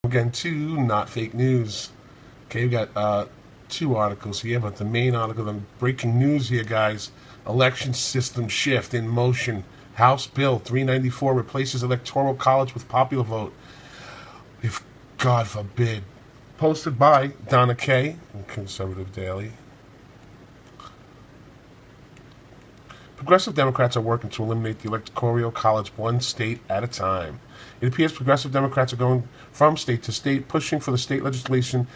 Again, two not fake news. Okay, we got two articles here, but the main article, the breaking news here, guys. Election system shift in motion. House Bill 394 replaces Electoral College with popular vote. If God forbid. Posted by Donna Kay, Conservative Daily. Progressive Democrats are working to eliminate the Electoral College one state at a time. It appears progressive Democrats are going from state to state, pushing for the state legislation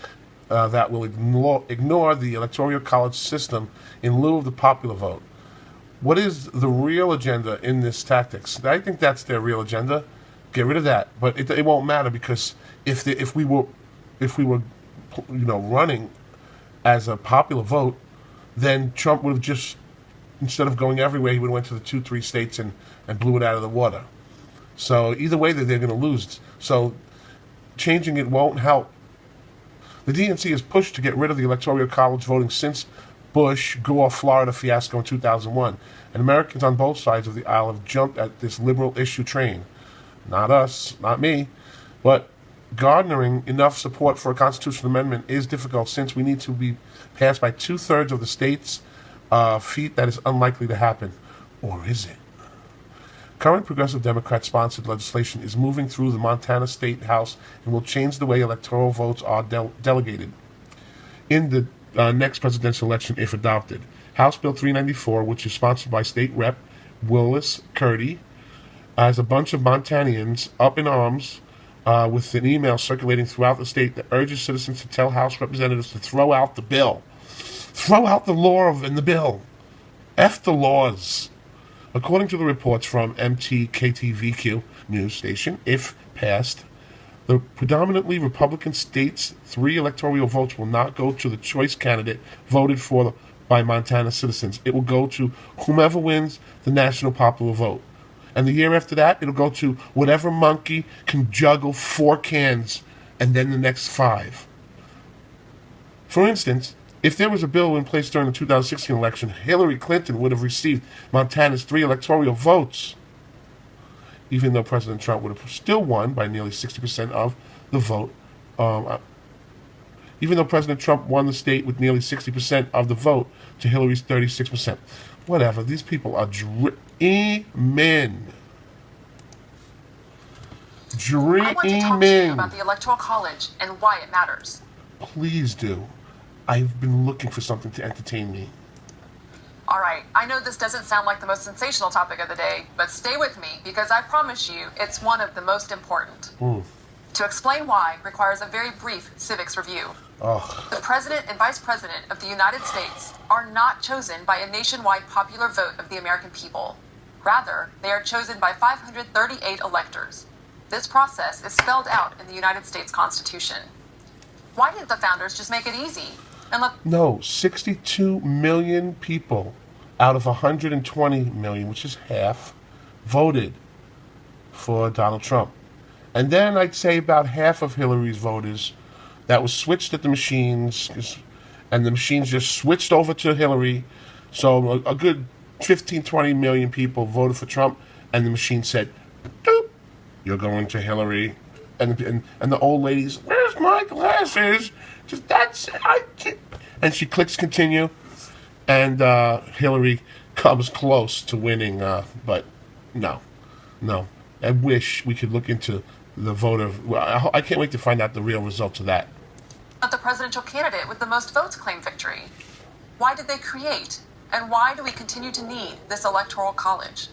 that will ignore the Electoral College system in lieu of the popular vote. What is the real agenda in this tactics? I think that's their real agenda. Get rid of that, but it won't matter because if we were running as a popular vote, then Trump would have just, instead of going everywhere, he would have went to the 2-3 states and blew it out of the water. So either way, they're going to lose. So changing it won't help. The DNC has pushed to get rid of the Electoral College voting since Bush Gore Florida fiasco in 2001, and Americans on both sides of the aisle have jumped at this liberal issue train. Not us, not me, but garnering enough support for a constitutional amendment is difficult since we need to be passed by 2/3 of the state's feet. That is unlikely to happen. Or is it? Current progressive Democrat-sponsored legislation is moving through the Montana State House and will change the way electoral votes are delegated in the next presidential election if adopted. House Bill 394, which is sponsored by State Rep. Willis Curdy, has a bunch of Montanans up in arms with an email circulating throughout the state that urges citizens to tell House representatives to throw out the bill. Throw out the law in the bill. F the laws. According to the reports from MTKTVQ news station, if passed, the predominantly Republican states' 3 electoral votes will not go to the choice candidate voted for by Montana citizens. It will go to whomever wins the national popular vote. And the year after that, it'll go to whatever monkey can juggle 4 cans and then the next 5. For instance, if there was a bill in place during the 2016 election, Hillary Clinton would have received Montana's 3 electoral votes, even though President Trump would have still won by nearly 60% of the vote. Even though President Trump won the state with nearly 60% of the vote to Hillary's 36%. Whatever. These people are dreaming. I want to talk to you about the Electoral College and why it matters. Please do. I've been looking for something to entertain me. All right, I know this doesn't sound like the most sensational topic of the day, but stay with me because I promise you it's one of the most important. To explain why requires a very brief civics review. The President and Vice President of the United States are not chosen by a nationwide popular vote of the American people. Rather, they are chosen by 538 electors. This process is spelled out in the United States Constitution. Why didn't the founders just make it easy? No, 62 million people out of 120 million, which is half, voted for Donald Trump. And then I'd say about half of Hillary's voters that was switched at the machines, and the machines just switched over to Hillary. So a good 15, 20 million people voted for Trump, and the machine said, doop, you're going to Hillary. And the old lady's, where's my glasses? Just that's it. And she clicks continue, and Hillary comes close to winning, but no. I wish we could look into the voter. I can't wait to find out the real results of that. But the presidential candidate with the most votes claimed victory. Why did they create, and why do we continue to need this electoral college?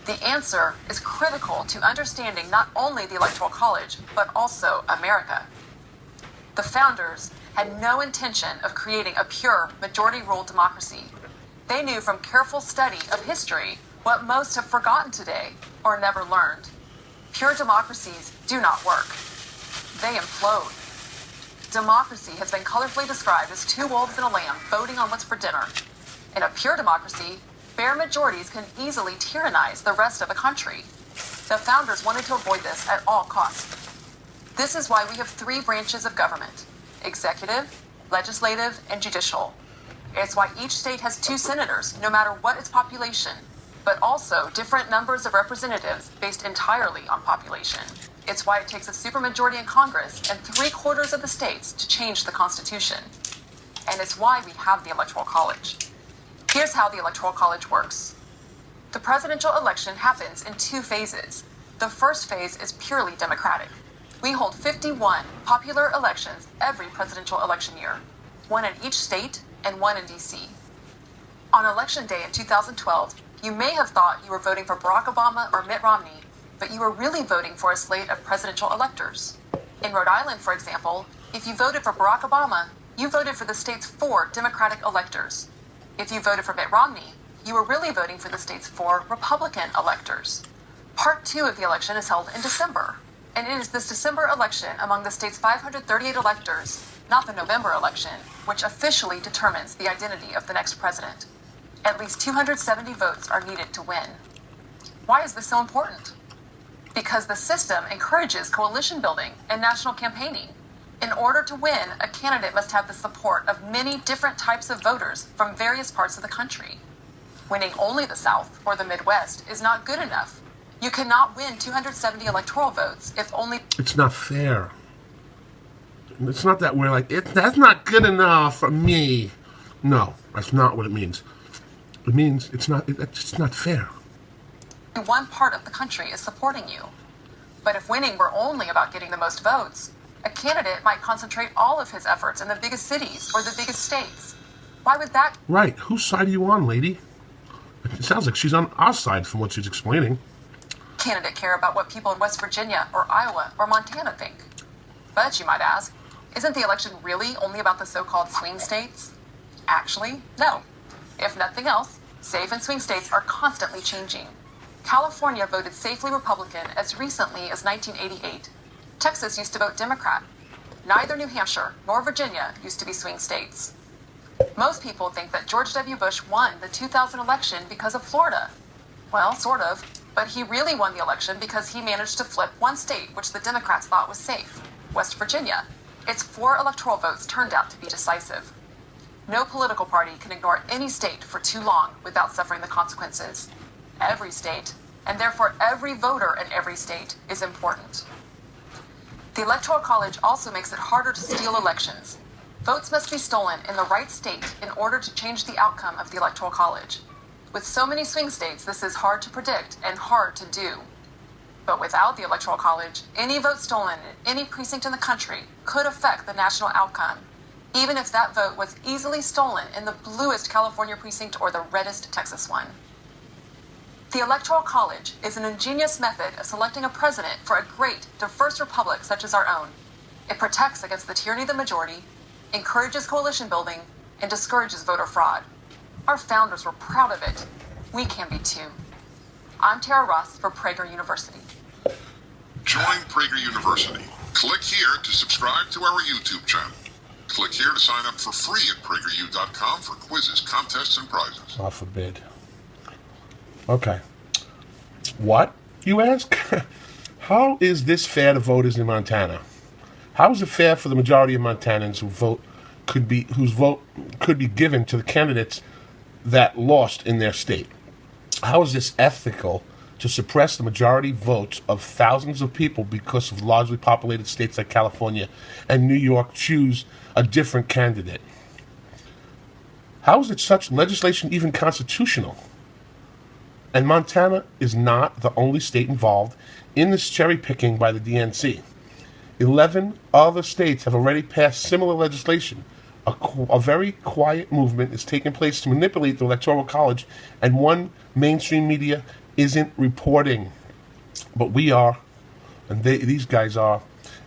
The answer is critical to understanding not only the Electoral College, but also America. The founders had no intention of creating a pure majority-rule democracy. They knew from careful study of history what most have forgotten today or never learned. Pure democracies do not work. They implode. Democracy has been colorfully described as 2 wolves and a lamb voting on what's for dinner. In a pure democracy, bare majorities can easily tyrannize the rest of the country. The founders wanted to avoid this at all costs. This is why we have 3 branches of government: executive, legislative, and judicial. It's why each state has 2 senators, no matter what its population, but also different numbers of representatives based entirely on population. It's why it takes a supermajority in Congress and 3/4 of the states to change the Constitution. And it's why we have the Electoral College. Here's how the Electoral College works. The presidential election happens in 2 phases. The first phase is purely democratic. We hold 51 popular elections every presidential election year, 1 in each state and 1 in D.C. On Election Day in 2012, you may have thought you were voting for Barack Obama or Mitt Romney, but you were really voting for a slate of presidential electors. In Rhode Island, for example, if you voted for Barack Obama, you voted for the state's 4 Democratic electors. If you voted for Mitt Romney, you were really voting for the state's 4 Republican electors. Part 2 of the election is held in December, and it is this December election among the state's 538 electors, not the November election, which officially determines the identity of the next president. At least 270 votes are needed to win. Why is this so important? Because the system encourages coalition building and national campaigning. In order to win, a candidate must have the support of many different types of voters from various parts of the country. Winning only the South or the Midwest is not good enough. You cannot win 270 electoral votes if only... It's not fair. It's not that we're like, that's not good enough for me. No, that's not what it means. It means it's not fair. One part of the country is supporting you. But if winning were only about getting the most votes, a candidate might concentrate all of his efforts in the biggest cities or the biggest states. Why would that... Right. Whose side are you on, lady? It sounds like she's on our side from what she's explaining. Candidate care about what people in West Virginia or Iowa or Montana think. But you might ask, isn't the election really only about the so-called swing states? Actually, no. If nothing else, safe and swing states are constantly changing. California voted safely Republican as recently as 1988. Texas used to vote Democrat. Neither New Hampshire nor Virginia used to be swing states. Most people think that George W. Bush won the 2000 election because of Florida. Well, sort of, but he really won the election because he managed to flip one state which the Democrats thought was safe, West Virginia. Its 4 electoral votes turned out to be decisive. No political party can ignore any state for too long without suffering the consequences. Every state, and therefore every voter in every state, is important. The Electoral College also makes it harder to steal elections. Votes must be stolen in the right state in order to change the outcome of the Electoral College. With so many swing states, this is hard to predict and hard to do. But without the Electoral College, any vote stolen in any precinct in the country could affect the national outcome, even if that vote was easily stolen in the bluest California precinct or the reddest Texas one. The Electoral College is an ingenious method of selecting a president for a great, diverse republic such as our own. It protects against the tyranny of the majority, encourages coalition building, and discourages voter fraud. Our founders were proud of it. We can be too. I'm Tara Ross for Prager University. Join Prager University. Click here to subscribe to our YouTube channel. Click here to sign up for free at PragerU.com for quizzes, contests, and prizes. God forbid. Okay. What, you ask? How is this fair to voters in Montana? How is it fair for the majority of Montanans whose vote could be given to the candidates that lost in their state? How is this ethical to suppress the majority votes of thousands of people because of largely populated states like California and New York choose a different candidate? How is it such legislation even constitutional? And Montana is not the only state involved in this cherry picking by the DNC. 11 other states have already passed similar legislation. A very quiet movement is taking place to manipulate the Electoral College, and one mainstream media isn't reporting. But we are, and these guys are,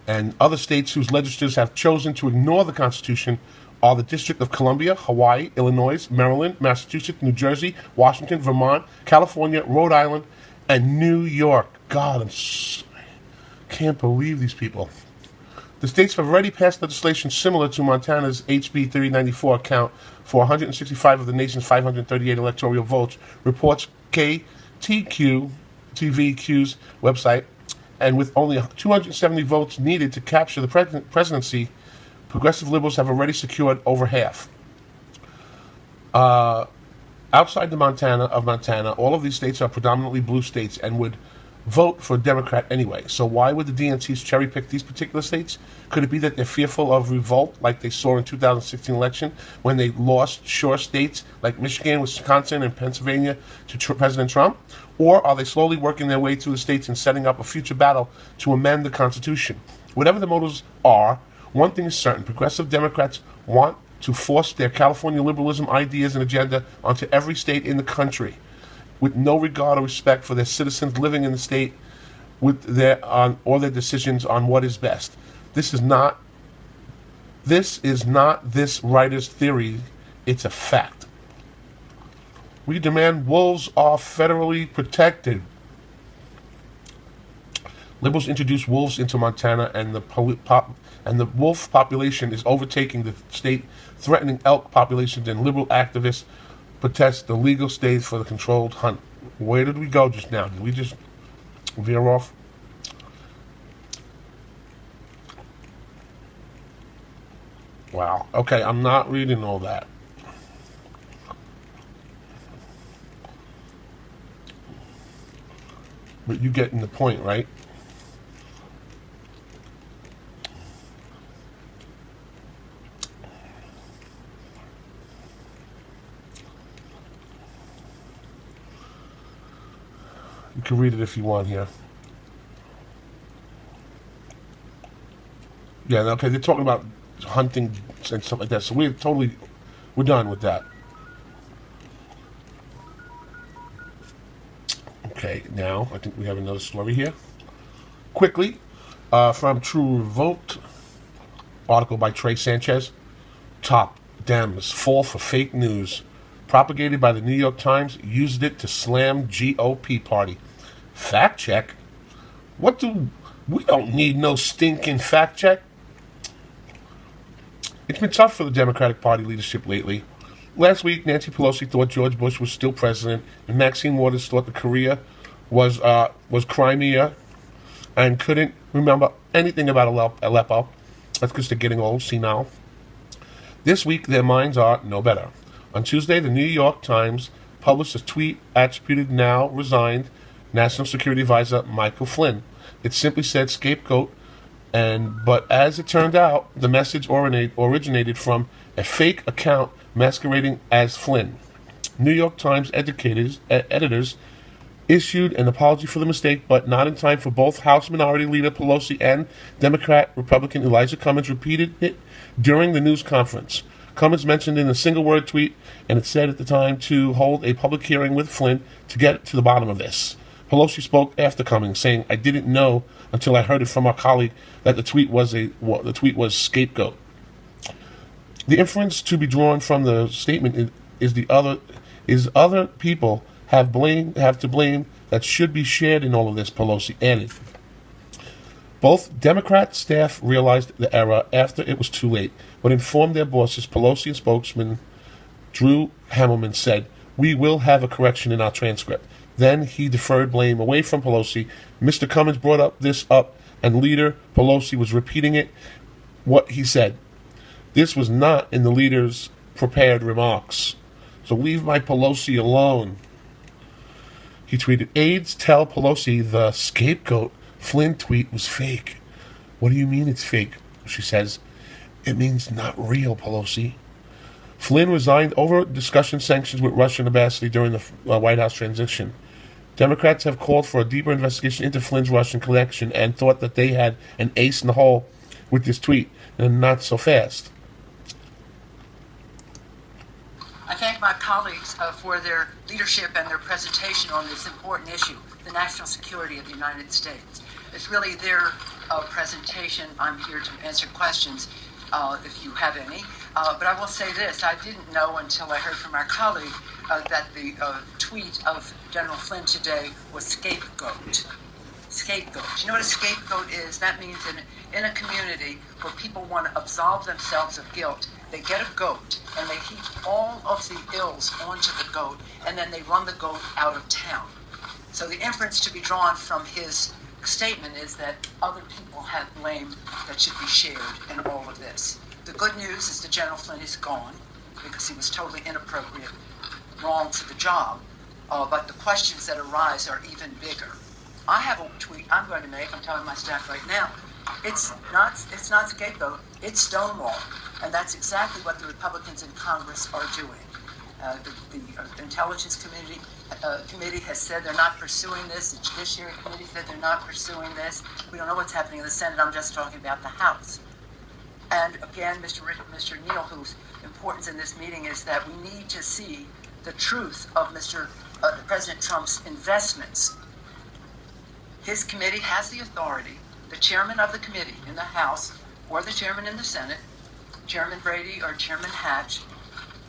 and other states whose legislatures have chosen to ignore the Constitution are the District of Columbia, Hawaii, Illinois, Maryland, Massachusetts, New Jersey, Washington, Vermont, California, Rhode Island, and New York. God, can't believe these people. The states have already passed legislation similar to Montana's HB 3094 account for 165 of the nation's 538 electoral votes, reports KTQ TVQ's website, and with only 270 votes needed to capture the presidency, progressive liberals have already secured over half. Outside of Montana, all of these states are predominantly blue states and would vote for a Democrat anyway. So why would the DNCs cherry pick these particular states? Could it be that they're fearful of revolt like they saw in 2016 election when they lost shore states like Michigan, Wisconsin, and Pennsylvania to President Trump? Or are they slowly working their way through the states and setting up a future battle to amend the Constitution? Whatever the motives are, one thing is certain: progressive Democrats want to force their California liberalism ideas and agenda onto every state in the country, with no regard or respect for their citizens living in the state with their or their decisions on what is best. This is not this writer's theory, it's a fact. We demand wolves are federally protected. Liberals introduced wolves into Montana, and the wolf population is overtaking the state, threatening elk populations, and liberal activists protest the legal stage for the controlled hunt. Where did we go just now? Did we just veer off? Wow. Okay, I'm not reading all that. But you getting the point, right? You can read it if you want here. Yeah, okay, they're talking about hunting and stuff like that, so we're done with that. Okay, now I think we have another story here. Quickly, from True Revolt, article by Trey Sanchez. Top Dems fall for fake news. Propagated by the New York Times, used it to slam GOP party. Fact check? We don't need no stinking fact check. It's been tough for the Democratic Party leadership lately. Last week, Nancy Pelosi thought George Bush was still president, and Maxine Waters thought the Korea was Crimea, and couldn't remember anything about Aleppo. That's because they're getting old, senile. This week, their minds are no better. On Tuesday, the New York Times published a tweet attributed now resigned National Security Advisor Michael Flynn. It simply said scapegoat, but as it turned out, the message originated from a fake account masquerading as Flynn. New York Times editors issued an apology for the mistake, but not in time for both House Minority Leader Pelosi and Democrat-Republican Elijah Cummings repeated it during the news conference. Cummings mentioned in a single-word tweet, and it said at the time, to hold a public hearing with Flynn to get to the bottom of this. Pelosi spoke after Cummings, saying, "I didn't know until I heard it from our colleague that the tweet was scapegoat." The inference to be drawn from the statement is other people have to blame that should be shared in all of this, Pelosi added. Both Democrat staff realized the error after it was too late, but informed their bosses. Pelosi and spokesman Drew Hammelman said, "We will have a correction in our transcript." Then he deferred blame away from Pelosi. Mr. Cummings brought this up, and leader Pelosi was repeating what he said. This was not in the leader's prepared remarks. So leave my Pelosi alone. He tweeted, "Aides tell Pelosi the scapegoat Flynn tweet was fake." "What do you mean it's fake?" she says. "It means not real, Pelosi." Flynn resigned over discussion sanctions with Russian ambassador during the White House transition. Democrats have called for a deeper investigation into Flynn's Russian connection and thought that they had an ace in the hole with this tweet, and not so fast. I thank my colleagues for their leadership and their presentation on this important issue, the national security of the United States. It's really their presentation. I'm here to answer questions if you have any. But I will say this, I didn't know until I heard from our colleague that the tweet of General Flynn today was scapegoat. Scapegoat. Do you know what a scapegoat is? That means in a community where people want to absolve themselves of guilt, they get a goat and they heap all of the ills onto the goat, and then they run the goat out of town. So the inference to be drawn from his statement is that other people have blame that should be shared in all of this. The good news is that General Flynn is gone because he was totally inappropriate, wrong for the job. But the questions that arise are even bigger. I have a tweet I'm going to make. I'm telling my staff right now. It's not scapegoat. It's Stonewall, and that's exactly what the Republicans in Congress are doing. The Intelligence Committee has said they're not pursuing this. The Judiciary Committee said they're not pursuing this. We don't know what's happening in the Senate. I'm just talking about the House. And again, Mr. Neal, whose importance in this meeting is that we need to see the truth of President Trump's investments. His committee has the authority, the chairman of the committee in the House or the chairman in the Senate, Chairman Brady or Chairman Hatch,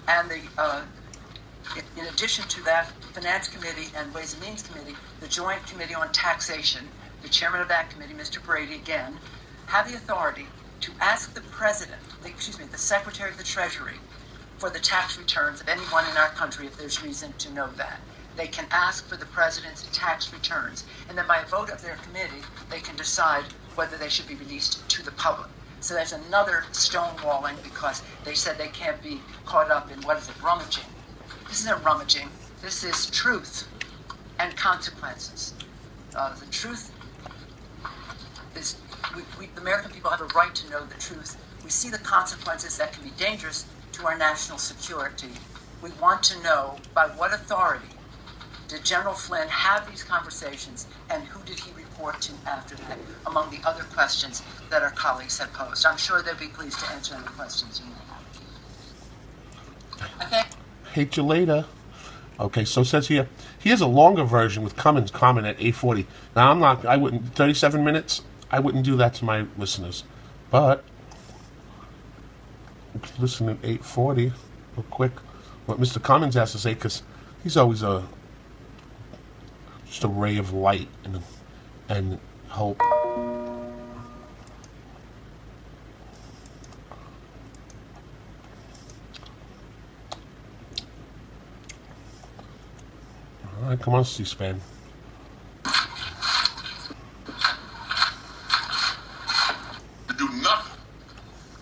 and in addition to that, Finance Committee and Ways and Means Committee, the Joint Committee on Taxation, the chairman of that committee, Mr. Brady, again, have the authority to ask the the Secretary of the Treasury for the tax returns of anyone in our country if there's reason to know that. They can ask for the president's tax returns, and then by a vote of their committee, they can decide whether they should be released to the public. So there's another stonewalling because they said they can't be caught up in, rummaging. This isn't rummaging. This is truth and consequences. The truth is, the American people have a right to know the truth. We see the consequences that can be dangerous to our national security. We want to know by what authority did General Flynn have these conversations, and who did he report to after that, among the other questions that our colleagues have posed. I'm sure they'll be pleased to answer any questions you may have. Okay. Hate you later. Okay, so it says here, here's a longer version with Cummins comment at 8:40. Now, I wouldn't, 37 minutes, I wouldn't do that to my listeners. But, listen at 8:40, real quick, what Mr. Cummins has to say, because he's always just a ray of light and hope. All right, come on, C-SPAN. To do nothing.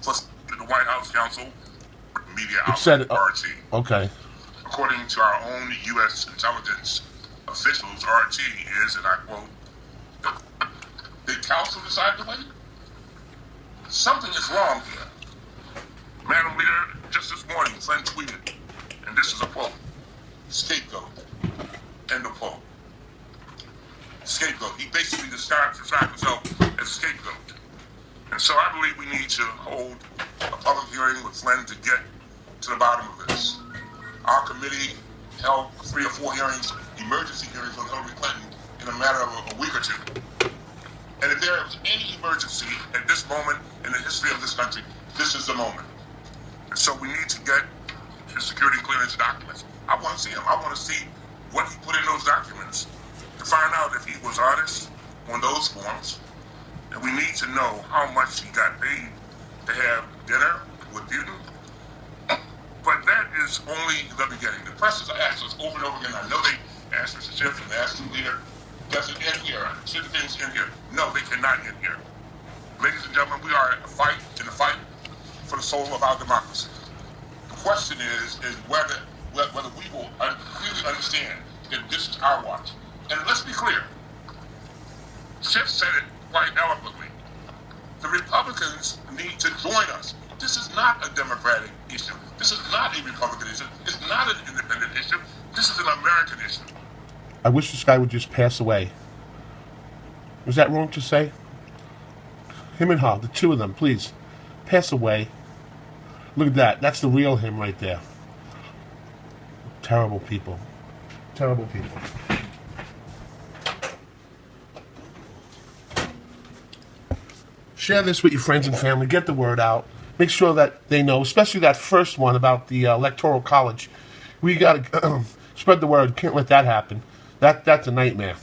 Plus, the White House Counsel, media outlet, RT. Okay. According to our own U.S. intelligence officials, RT is, and I quote, did counsel decide to wait? Something is wrong here. Madam Leader, just this morning, Flynn tweeted, and this is a quote, scapegoat. End of quote. Scapegoat. He basically describes himself as a scapegoat. And so I believe we need to hold a public hearing with Flynn to get to the bottom of this. Our committee held 3 or 4 hearings, emergency hearings on Hillary Clinton in a matter of a week or two. And if there is any emergency at this moment in the history of this country, this is the moment. And so we need to get his security clearance documents. I want to see them. I want to see what he put in those documents to find out if he was honest on those forms. And we need to know how much he got paid to have dinner with Putin. But that is only the beginning. The press has asked us over and over again. I know they asked Mr. Schiff and asked the leader, does it end here? Should the things end here? No, they cannot end here. Ladies and gentlemen, we are in a fight for the soul of our democracy. The question is whether we will really understand that this is our watch. And let's be clear. Schiff said it quite eloquently. The Republicans need to join us. This is not a Democratic issue. This is not a Republican issue. It's not an independent issue. This is an American issue. I wish this guy would just pass away. Was that wrong to say? Him and her, the two of them, please, pass away. Look at that. That's the real him right there. Terrible people. Terrible people. Share this with your friends and family. Get the word out. Make sure that they know, especially that first one about the Electoral College. We got to spread the word. Can't let that happen. That's a nightmare.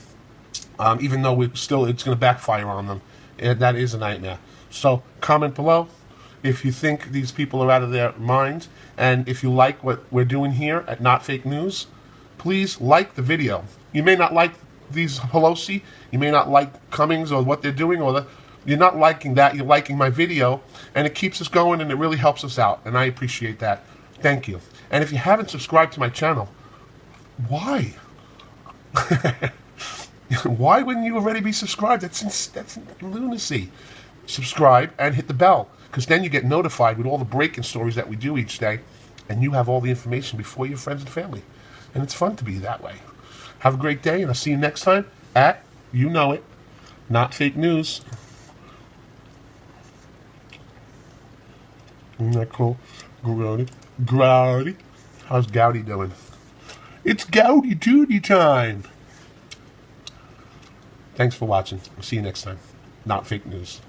Even though it's going to backfire on them. That is a nightmare. So comment below if you think these people are out of their minds. And if you like what we're doing here at Not Fake News, please like the video. You may not like these Pelosi. You may not like Cummings or what they're doing. You're not liking that. You're liking my video. And it keeps us going and it really helps us out. And I appreciate that. Thank you. And if you haven't subscribed to my channel, why? Why wouldn't you already be subscribed? That's lunacy. Subscribe and hit the bell, because then you get notified with all the breaking stories that we do each day, and you have all the information before your friends and family. And it's fun to be that way. Have a great day, and I'll see you next time at, you know it, Not Fake News. Isn't that cool? Grouty. How's Gouty doing? It's Gouty Duty time. Thanks for watching. I'll see you next time. Not Fake News.